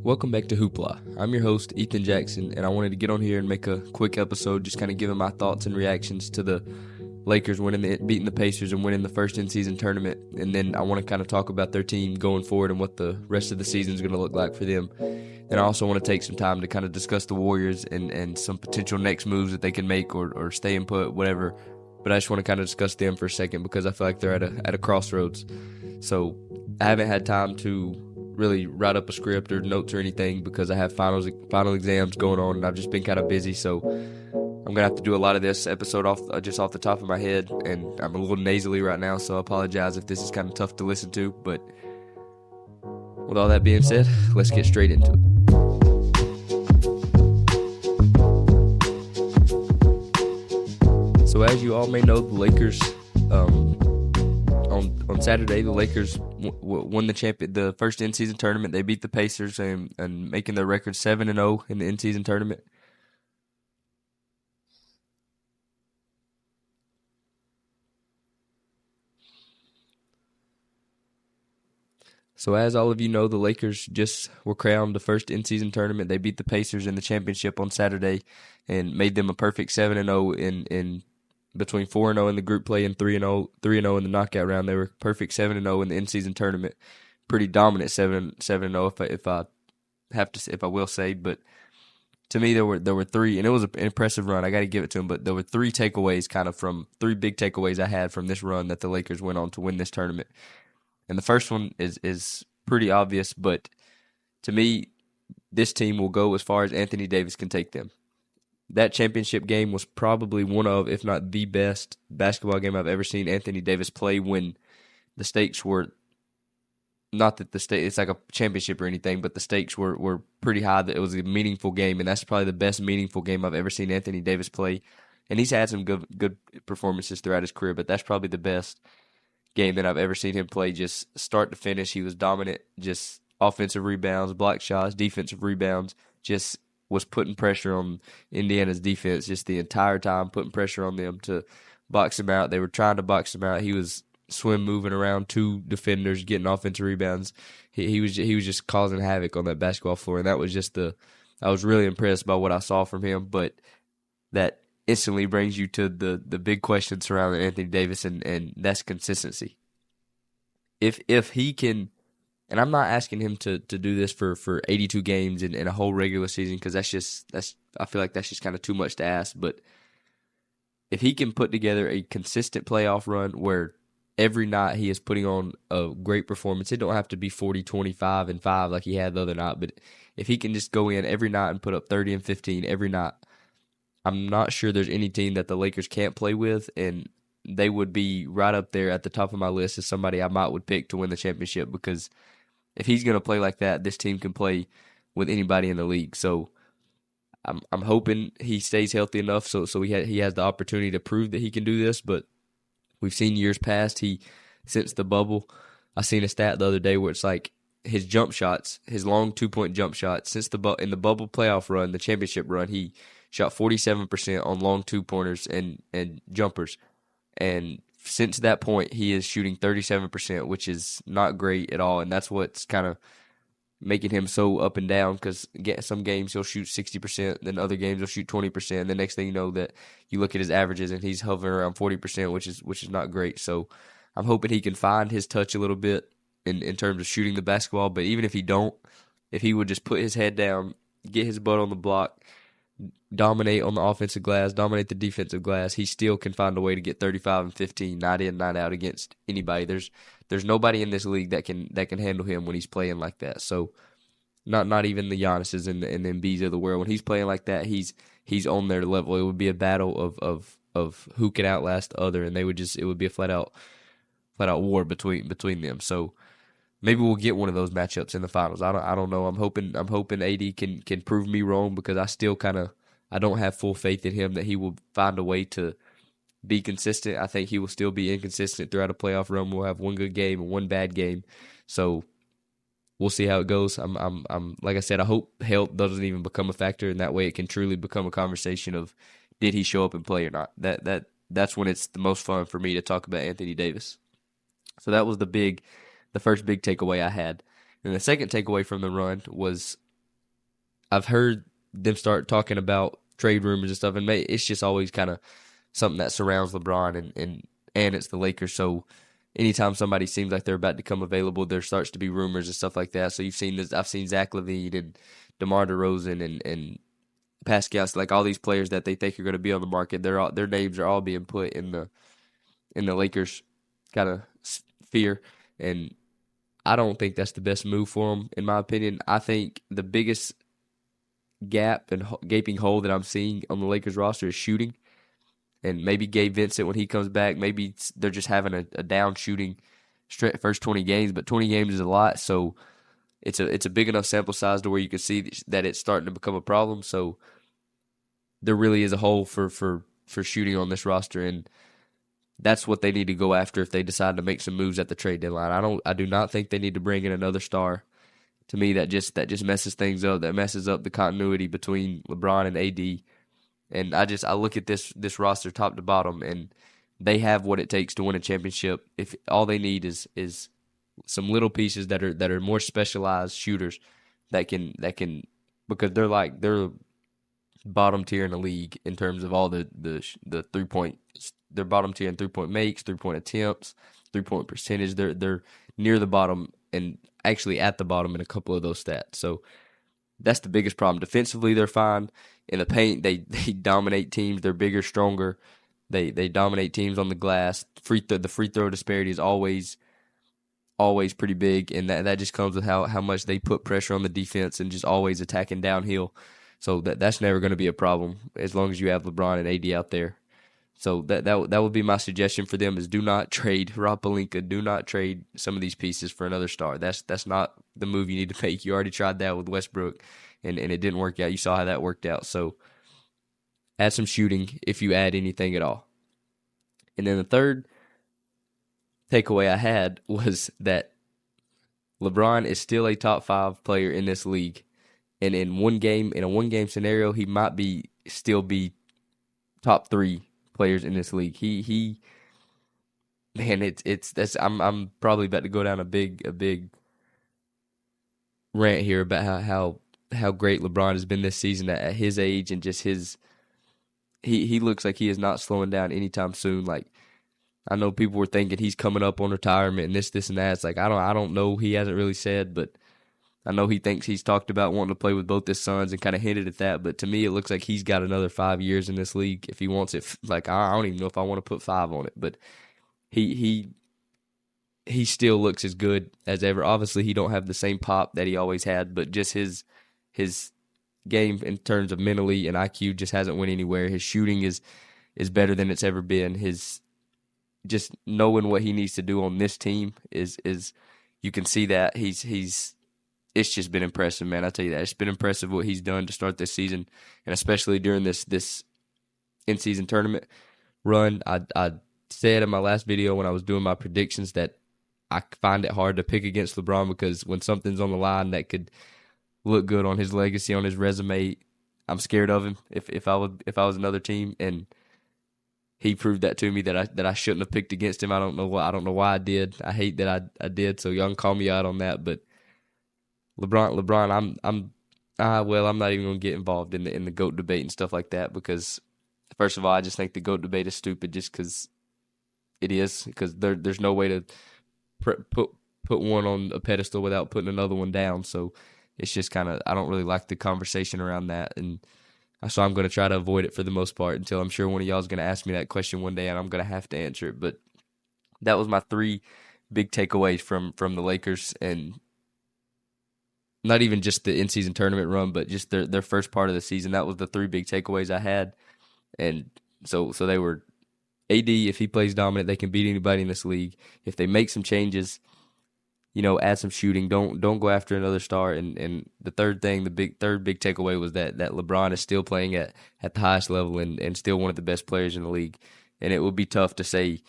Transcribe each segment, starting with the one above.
Welcome back to Hoopla. I'm your host, Ethan Jackson, and I wanted to get on here and make a quick episode just kind of giving my thoughts and reactions to the Lakers beating the Pacers and winning the first in-season tournament. And then I want to kind of talk about their team going forward and what the rest of the season is going to look like for them. And I also want to take some time to kind of discuss the Warriors and some potential next moves that they can make or stay and put, whatever. But I just want to kind of discuss them for a second because I feel like they're at a crossroads. So I haven't had time to really write up a script or notes or anything because I have final exams going on and I've just been kind of busy. So I'm gonna have to do a lot of this episode just off the top of my head, and I'm a little nasally right now, so I apologize if this is kind of tough to listen to. But with all that being said, let's get straight into it. So as you all may know, the Lakers on Saturday, the Lakers won the first in-season tournament. They beat the Pacers and making their record 7-0 in the in-season tournament. So as all of you know, the Lakers just were crowned the first in-season tournament. They beat the Pacers in the championship on Saturday and made them a perfect 7-0 in between 4-0 in the group play and 3-0 in the knockout round. They were perfect 7-0 in the in-season tournament. Pretty dominant 7-0 if I will say, but to me there were three, and it was an impressive run. I got to give it to them, but there were three big takeaways I had from this run that the Lakers went on to win this tournament. And the first one is pretty obvious, but to me, this team will go as far as Anthony Davis can take them. That championship game was probably one of, if not the best basketball game I've ever seen Anthony Davis play when the stakes were, not that it's like a championship or anything, but the stakes were pretty high. That it was a meaningful game, and that's probably the best meaningful game I've ever seen Anthony Davis play. And he's had some good performances throughout his career, but that's probably the best game that I've ever seen him play, just start to finish. He was dominant, just offensive rebounds, block shots, defensive rebounds, just was putting pressure on Indiana's defense just the entire time, putting pressure on them to box him out. They were trying to box him out. He was moving around two defenders, getting offensive rebounds. He was just causing havoc on that basketball floor, and that was I was really impressed by what I saw from him. But that instantly brings you to the big question surrounding Anthony Davis, and that's consistency. If he can, and I'm not asking him to do this for 82 games in a whole regular season, because I feel like that's just kind of too much to ask. But if he can put together a consistent playoff run where every night he is putting on a great performance, it don't have to be 40, 25, and 5 like he had the other night, but if he can just go in every night and put up 30 and 15 every night, I'm not sure there's any team that the Lakers can't play with, and they would be right up there at the top of my list as somebody I might would pick to win the championship, because if he's going to play like that, this team can play with anybody in the league. So I'm hoping he stays healthy enough so he has the opportunity to prove that he can do this. But we've seen years past, since the bubble, I seen a stat the other day where it's like his jump shots, his long 2-point jump shots, in the bubble playoff run, the championship run, he shot 47% on long 2-pointers and jumpers. And since that point, he is shooting 37%, which is not great at all. And that's what's kind of making him so up and down, because some games he'll shoot 60%, then other games he'll shoot 20%. And the next thing you know, that you look at his averages and he's hovering around 40%, which is not great. So I'm hoping he can find his touch a little bit in terms of shooting the basketball. But even if he would just put his head down, get his butt on the block, dominate on the offensive glass, dominate the defensive glass, he still can find a way to get 35 and 15 night in, night out against anybody. There's nobody in this league that can handle him when he's playing like that. So not even the Giannis's and the Embiids of the world. When he's playing like that, he's on their level. It would be a battle of who can outlast the other, and it would be a flat out war between them. So maybe we'll get one of those matchups in the finals. I don't know. I'm hoping AD can prove me wrong, because I don't have full faith in him that he will find a way to be consistent. I think he will still be inconsistent throughout a playoff run. We'll have one good game and one bad game. So we'll see how it goes. I'm like I said, I hope health doesn't even become a factor, and that way it can truly become a conversation of, did he show up and play or not? That's when it's the most fun for me to talk about Anthony Davis. So that was the first big takeaway I had. And the second takeaway from the run was I've heard them start talking about trade rumors and stuff, and it's just always kind of something that surrounds LeBron, and it's the Lakers. So anytime somebody seems like they're about to come available, there starts to be rumors and stuff like that. So you've seen this. I've seen Zach LaVine and DeMar DeRozan and Pascal, like all these players that they think are going to be on the market. Their names are all being put in the Lakers kind of sphere, and I don't think that's the best move for them, in my opinion. I think the biggest gap and gaping hole that I'm seeing on the Lakers roster is shooting. And maybe Gabe Vincent, when he comes back, maybe they're just having a down shooting first 20 games, but 20 games is a lot. So it's a big enough sample size to where you can see that it's starting to become a problem. So there really is a hole for shooting on this roster, and that's what they need to go after if they decide to make some moves at the trade deadline. I do not think they need to bring in another star. To me, that just messes things up. That messes up the continuity between LeBron and AD. And I look at this roster top to bottom, and they have what it takes to win a championship. If all they need is some little pieces that are more specialized shooters that can because they're bottom tier in the league in terms of all the 3-point. They're bottom tier in 3-point makes, 3-point attempts, 3-point percentage. They're near the bottom and actually at the bottom in a couple of those stats. So that's the biggest problem. Defensively, they're fine. In the paint, they dominate teams. They're bigger, stronger. They dominate teams on the glass. The free throw disparity is always pretty big, and that just comes with how much they put pressure on the defense and just always attacking downhill. So that's never going to be a problem as long as you have LeBron and AD out there. So that would be my suggestion for them is do not trade Rob Pelinka. Do not trade some of these pieces for another star. That's not the move you need to make. You already tried that with Westbrook, and it didn't work out. You saw how that worked out. So add some shooting if you add anything at all. And then the third takeaway I had was that LeBron is still a top 5 player in this league. And in a one game scenario, he might still be top 3 players in this league. He man, I'm probably about to go down a big rant here about how great LeBron has been this season at his age, and just he looks like he is not slowing down anytime soon. Like, I know people were thinking he's coming up on retirement and this and that. It's like I don't know. He hasn't really said, but I know he thinks he's talked about wanting to play with both his sons and kind of hinted at that. But to me, it looks like he's got another 5 years in this league if he wants it. Like, I don't even know if I want to put 5 on it, but he still looks as good as ever. Obviously, he don't have the same pop that he always had, but just his game in terms of mentally and IQ just hasn't went anywhere. His shooting is better than it's ever been. His just knowing what he needs to do on this team is you can see that he's it's just been impressive, man. I tell you that. It's been impressive what he's done to start this season, and especially during this in-season tournament run. I said in my last video when I was doing my predictions that I find it hard to pick against LeBron because when something's on the line that could look good on his legacy, on his resume, I'm scared of him if I was another team, and he proved that to me that I shouldn't have picked against him. I don't know why I did. I hate that I did. So y'all can call me out on that, but LeBron, I'm not even gonna get involved in the GOAT debate and stuff like that because first of all, I just think the GOAT debate is stupid just because it is, because there's no way to put one on a pedestal without putting another one down. So it's just kind of, I don't really like the conversation around that, and so I'm gonna try to avoid it for the most part until I'm sure one of y'all is gonna ask me that question one day and I'm gonna have to answer it. But that was my 3 big takeaways from the Lakers, and not even just the in-season tournament run, but just their first part of the season. That was the 3 big takeaways I had. And so they were, AD, if he plays dominant, they can beat anybody in this league. If they make some changes, add some shooting, don't go after another star. And the third thing, third big takeaway was that LeBron is still playing at the highest level and still one of the best players in the league. And it would be tough to say,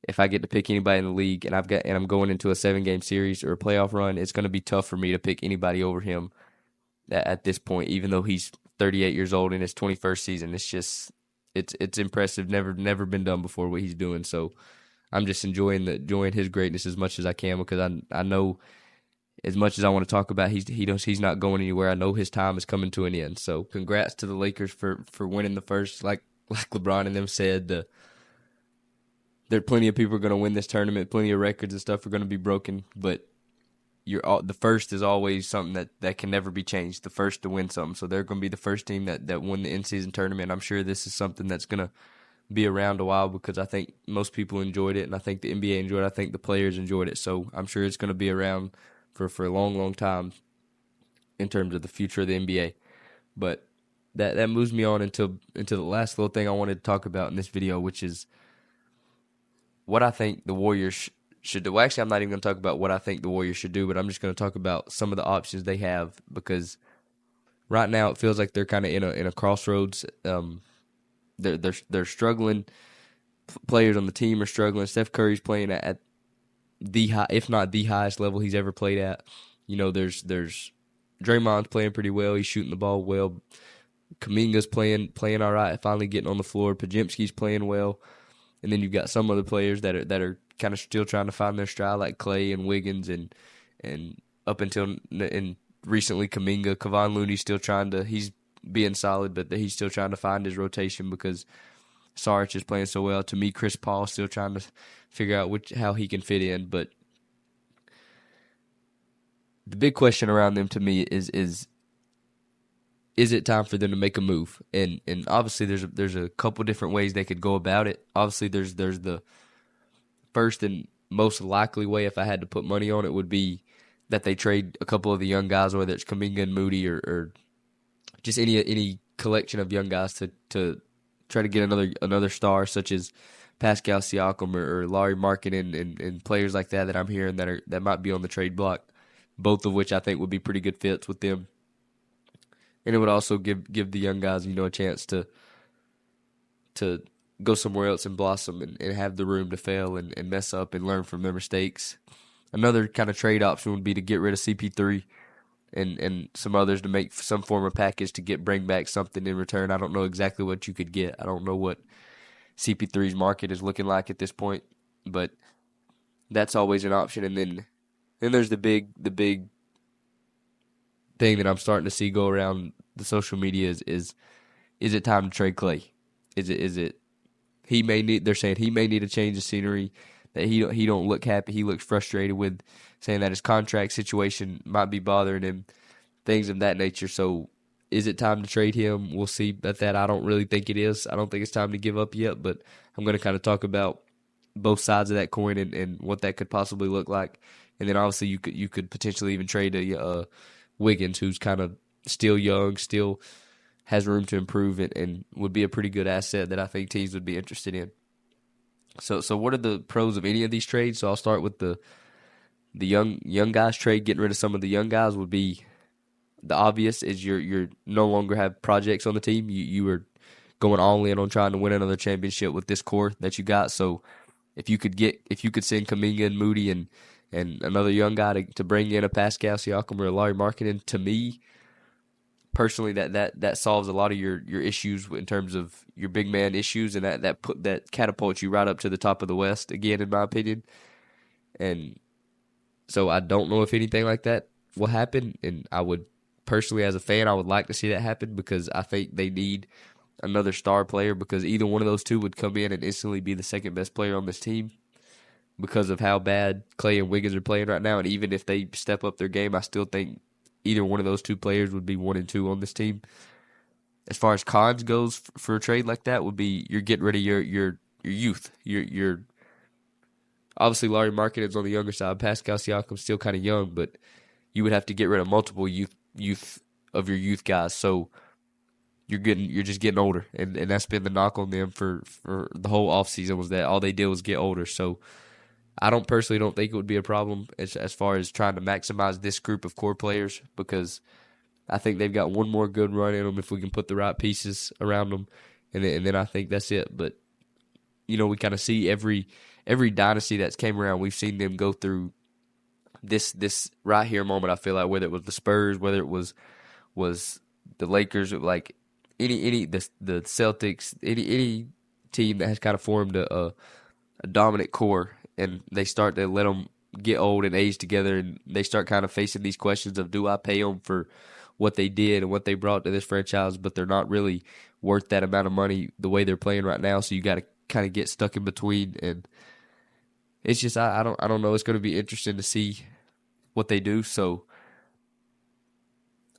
if I get to pick anybody in the league and I'm going into a 7-game series or a playoff run, it's going to be tough for me to pick anybody over him at this point, even though he's 38 years old in his 21st season. It's just, it's impressive. Never been done before what he's doing. So I'm just enjoying his greatness as much as I can, because I know as much as I want to talk about, he's not going anywhere. I know his time is coming to an end. So congrats to the Lakers for winning the first. Like LeBron and them said, there are plenty of people are going to win this tournament. Plenty of records and stuff are going to be broken, but the first is always something that can never be changed. The first to win something. So they're going to be the first team that won the in-season tournament. I'm sure this is something that's going to be around a while because I think most people enjoyed it, and I think the NBA enjoyed it. I think the players enjoyed it. So I'm sure it's going to be around for a long, long time in terms of the future of the NBA. But that moves me on into the last little thing I wanted to talk about in this video, which is what I think the Warriors should do. Well, actually, I'm not even going to talk about what I think the Warriors should do, but I'm just going to talk about some of the options they have because right now it feels like they're kind of in a crossroads. They're struggling. Players on the team are struggling. Steph Curry's playing at the high, if not the highest level he's ever played at. There's Draymond's playing pretty well. He's shooting the ball well. Kuminga's playing all right, finally getting on the floor. Podziemski's playing well. And then you've got some other players that are kind of still trying to find their stride, like Clay and Wiggins, and up until and recently Kuminga. Kevon Looney's still he's being solid, but he's still trying to find his rotation because Saric is playing so well. To me, Chris Paul's still trying to figure out how he can fit in. But the big question around them to me is it time for them to make a move? And obviously there's a couple different ways they could go about it. Obviously there's the first and most likely way, if I had to put money on it, would be that they trade a couple of the young guys, whether it's Kuminga and Moody or just any collection of young guys to try to get another star, such as Pascal Siakam or Larry Markkinen and players like that I'm hearing that might be on the trade block, both of which I think would be pretty good fits with them. And it would also give the young guys, a chance to go somewhere else and blossom and have the room to fail and mess up and learn from their mistakes. Another kind of trade option would be to get rid of CP3 and some others to make some form of package to bring back something in return. I don't know exactly what you could get. I don't know what CP3's market is looking like at this point, but that's always an option. And then there's the big thing that I'm starting to see go around the social media is it time to trade Clay? Is it they're saying he may need a change of scenery, that he don't look happy, he looks frustrated with, saying that his contract situation might be bothering him, things of that nature. So is it time to trade him? We'll see about that. I don't really think it is. I don't think it's time to give up yet, but I'm going to kind of talk about both sides of that coin and what that could possibly look like. And then obviously you could potentially even trade a Wiggins, who's kind of still young, still has room to improve it, and would be a pretty good asset that I think teams would be interested in. So what are the pros of any of these trades? So I'll start with the young guys trade. Getting rid of some of the young guys would be the obvious. Is you're no longer have projects on the team. You are going all in on trying to win another championship with this core that you got. So if you could send Kuminga and Moody and another young guy to bring in a Pascal Siakam or a Larry Markkinen, to me personally, that solves a lot of your issues in terms of your big man issues, and that catapults you right up to the top of the West again, in my opinion. And so I don't know if anything like that will happen, and I would personally, as a fan, I would like to see that happen because I think they need another star player, because either one of those two would come in and instantly be the second best player on this team because of how bad Clay and Wiggins are playing right now. And even if they step up their game, I still think either one of those two players would be 1 and 2 on this team. As far as cons goes for a trade like that, would be you're getting rid of your youth. Your obviously Larry Markkinen's on the younger side. Pascal Siakam's still kind of young, but you would have to get rid of multiple youth of your youth guys. So you're just getting older, and that's been the knock on them for the whole offseason, was that all they did was get older. So I personally don't think it would be a problem as far as trying to maximize this group of core players, because I think they've got one more good run in them if we can put the right pieces around them, and then I think that's it. But we kind of see every dynasty that's came around, we've seen them go through this right here moment. I feel like whether it was the Spurs, whether it was the Lakers, like the Celtics, any team that has kind of formed a dominant core, and they start to let them get old and age together, and they start kind of facing these questions of, do I pay them for what they did and what they brought to this franchise, but they're not really worth that amount of money the way they're playing right now. So you got to kind of get stuck in between, and it's just I don't know. It's going to be interesting to see what they do. So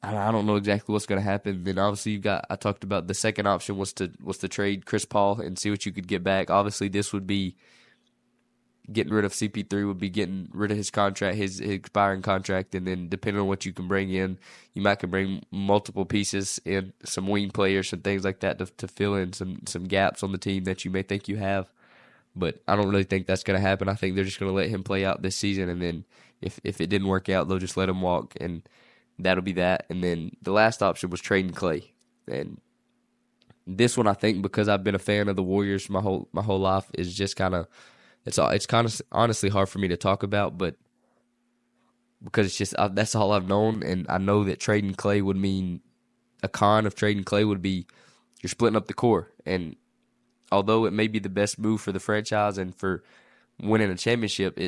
I don't know exactly what's going to happen. Then obviously I talked about the second option was to trade Chris Paul and see what you could get back. Obviously this would be getting rid of CP3, would be getting rid of his contract, his expiring contract, and then depending on what you can bring in, you might can bring multiple pieces in, some wing players and things like that to fill in some gaps on the team that you may think you have. But I don't really think that's going to happen. I think they're just going to let him play out this season, and then if it didn't work out, they'll just let him walk, and that'll be that. And then the last option was trading Clay. And this one, I think, because I've been a fan of the Warriors my whole life, is just kind of it's kind of honestly hard for me to talk about, but because it's just that's all I've known, and I know that trading Clay would mean a con of trading Clay would be you're splitting up the core. And although it may be the best move for the franchise and for winning a championship,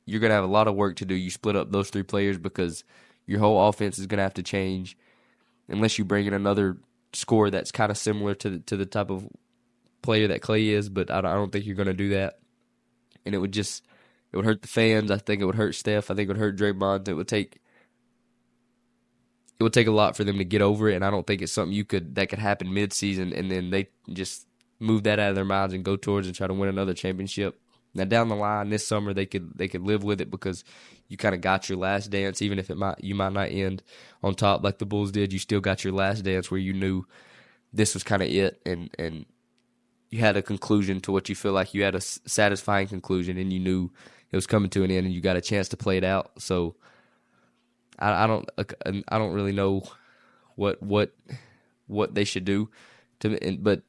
you're going to have a lot of work to do. You split up those three players because your whole offense is going to have to change unless you bring in another scorer that's kind of similar to the type of player that Clay is, but I don't think you're going to do that. And it would hurt the fans. I think it would hurt Steph. I think it would hurt Draymond. It would take a lot for them to get over it, and I don't think it's something that could happen mid-season and then they just move that out of their minds and go towards and try to win another championship. Now down the line this summer they could live with it because you kind of got your last dance, even if you might not end on top like the Bulls did. You still got your last dance where you knew this was kind of it, and you had a conclusion to what you feel like you had a satisfying conclusion, and you knew it was coming to an end, and you got a chance to play it out. So I don't really know what they should do but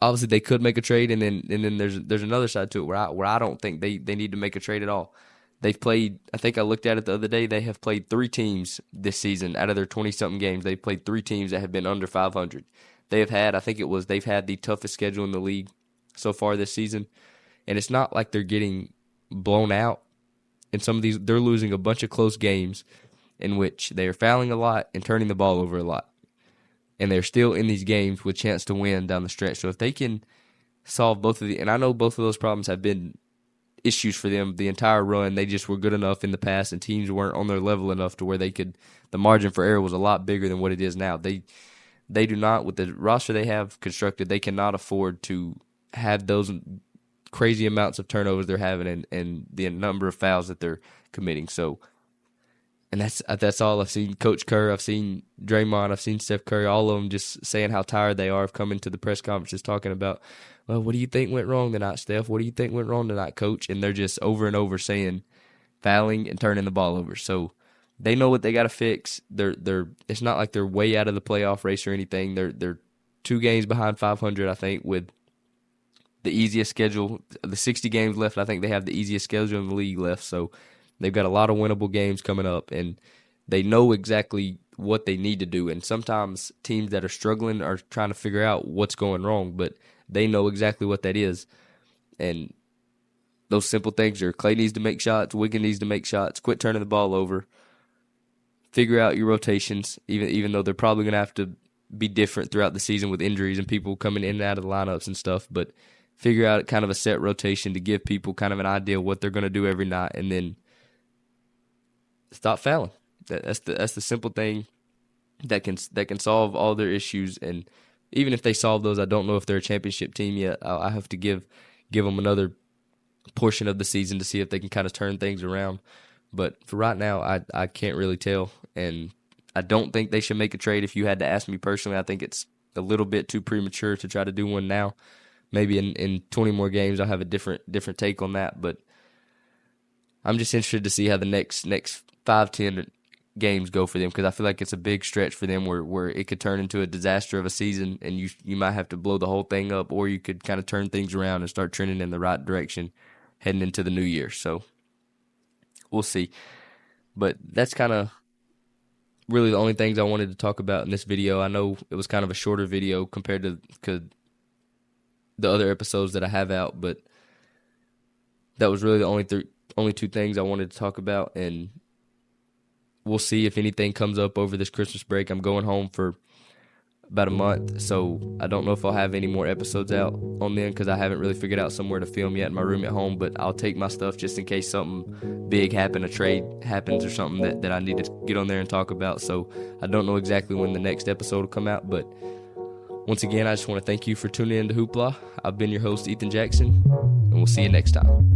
obviously they could make a trade, and then there's another side to it where I don't think they need to make a trade at all. They've played, I think I looked at it the other day, they have played 3 teams this season out of their 20-something games. They've played 3 teams that have been under 500. They've had the toughest schedule in the league so far this season, and it's not like they're getting blown out. In some of these, they're losing a bunch of close games in which they are fouling a lot and turning the ball over a lot. And they're still in these games with chance to win down the stretch. So if they can solve both of and I know both of those problems have been issues for them the entire run. They just were good enough in the past, and teams weren't on their level enough to where the margin for error was a lot bigger than what it is now. They do not, with the roster they have constructed, they cannot afford to have those crazy amounts of turnovers they're having and the number of fouls that they're committing. So, and that's all I've seen. Coach Kerr, I've seen Draymond, I've seen Steph Curry, all of them just saying how tired they are of coming to the press conferences talking about, well, what do you think went wrong tonight, Steph? What do you think went wrong tonight, Coach? And they're just over and over saying fouling and turning the ball over. So they know what they got to fix. It's not like they're way out of the playoff race or anything. They're 2 games behind 500, I think, with the easiest schedule. The 60 games left, I think they have the easiest schedule in the league left. So they've got a lot of winnable games coming up, and they know exactly what they need to do. And sometimes teams that are struggling are trying to figure out what's going wrong, but they know exactly what that is. And those simple things are Clay needs to make shots, Wiggins needs to make shots, quit turning the ball over, figure out your rotations, even though they're probably going to have to be different throughout the season with injuries and people coming in and out of the lineups and stuff, but figure out kind of a set rotation to give people kind of an idea of what they're going to do every night, and then stop fouling. That's the simple thing that can solve all their issues. And even if they solve those, I don't know if they're a championship team yet. I have to give them another portion of the season to see if they can kind of turn things around. But for right now, I can't really tell, and I don't think they should make a trade. If you had to ask me personally, I think it's a little bit too premature to try to do one now. Maybe in 20 more games I'll have a different take on that, but I'm just interested to see how the next 5-10 games go for them, because I feel like it's a big stretch for them where it could turn into a disaster of a season, and you might have to blow the whole thing up, or you could kind of turn things around and start trending in the right direction heading into the new year. So we'll see. But that's kind of really the only things I wanted to talk about in this video. I know it was kind of a shorter video compared to the other episodes that I have out, but that was really the only two things I wanted to talk about, and we'll see if anything comes up over this Christmas break. I'm going home for about a month, so I don't know if I'll have any more episodes out on then because I haven't really figured out somewhere to film yet in my room at home, but I'll take my stuff just in case something big happens, a trade happens or something that I need to get on there and talk about. So I don't know exactly when the next episode will come out, but once again, I just want to thank you for tuning in to Hoopla. I've been your host, Ethan Jackson, and we'll see you next time.